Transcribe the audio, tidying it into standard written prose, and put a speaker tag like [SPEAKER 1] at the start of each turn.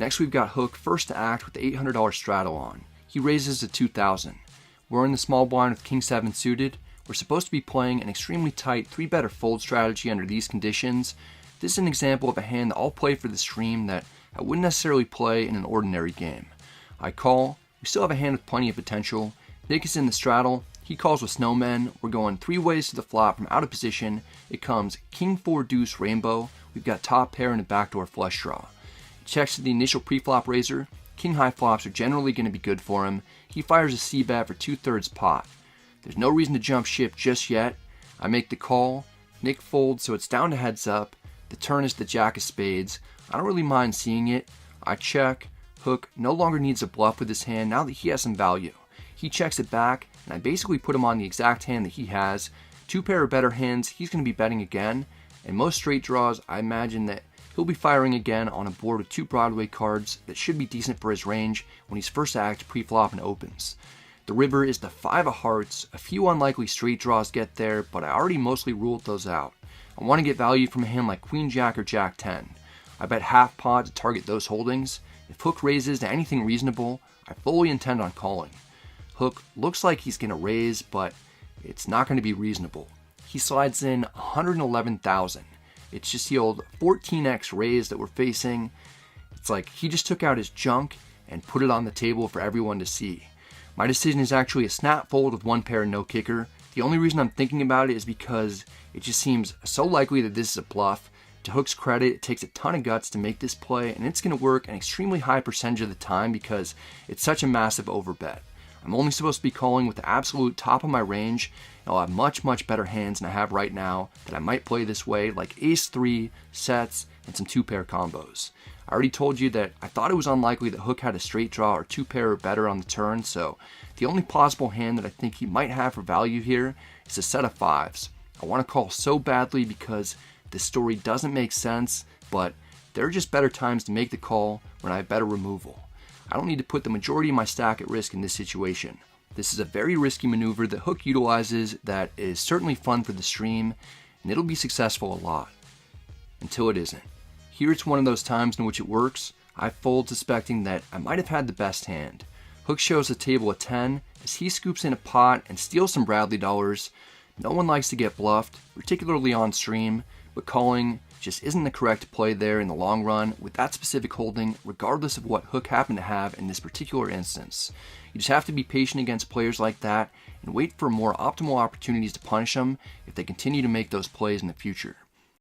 [SPEAKER 1] Next we've got Hook first to act with the $800 straddle on. He raises to 2,000. We're in the small blind with King 7 suited. We're supposed to be playing an extremely tight 3-better fold strategy under these conditions. This is an example of a hand that I'll play for the stream that I wouldn't necessarily play in an ordinary game. I call. We still have a hand with plenty of potential. Nick is in the straddle. He calls with snowmen. We're going 3 ways to the flop from out of position. It comes King 4 deuce rainbow. We've got top pair and a backdoor flush draw. It checks to the initial pre-flop raiser. King high flops are generally going to be good for him. He fires a c-bet for 2/3 pot. There's no reason to jump ship just yet. I make the call. Nick folds, so it's down to heads up. The turn is the jack of spades. I don't really mind seeing it. I check. Hook no longer needs a bluff with his hand now that he has some value. He checks it back, and I basically put him on the exact hand that he has. 2 pair of better hands, he's going to be betting again. And most straight draws, I imagine that he'll be firing again on a board with 2 Broadway cards that should be decent for his range when he's first to act pre-flop and opens. The river is the 5 of hearts. A few unlikely straight draws get there, but I already mostly ruled those out. I want to get value from a hand like Queen Jack or Jack 10. I bet half pot to target those holdings. If Hook raises to anything reasonable, I fully intend on calling. Hook looks like he's going to raise, but it's not going to be reasonable. He slides in 111,000. It's just the old 14x raise that we're facing. It's like he just took out his junk and put it on the table for everyone to see. My decision is actually a snap fold with 1 pair and no kicker. The only reason I'm thinking about it is because it just seems so likely that this is a bluff. To Hook's credit, it takes a ton of guts to make this play, and it's going to work an extremely high percentage of the time because it's such a massive overbet. I'm only supposed to be calling with the absolute top of my range, and I'll have much better hands than I have right now that I might play this way, like ace-3, sets, and some 2-pair combos. I already told you that I thought it was unlikely that Hook had a straight draw or 2-pair or better on the turn, so the only possible hand that I think he might have for value here is a set of 5s. I want to call so badly because this story doesn't make sense, but there are just better times to make the call when I have better removal. I don't need to put the majority of my stack at risk in this situation. This is a very risky maneuver that Hook utilizes that is certainly fun for the stream, and it'll be successful a lot. Until it isn't. Here it's one of those times in which it works. I fold suspecting that I might have had the best hand. Hook shows the table a 10 as he scoops in a pot and steals some Bradley dollars. No one likes to get bluffed, particularly on stream, but calling just isn't the correct play there in the long run with that specific holding, regardless of what Hook happened to have in this particular instance. You just have to be patient against players like that and wait for more optimal opportunities to punish them if they continue to make those plays in the future.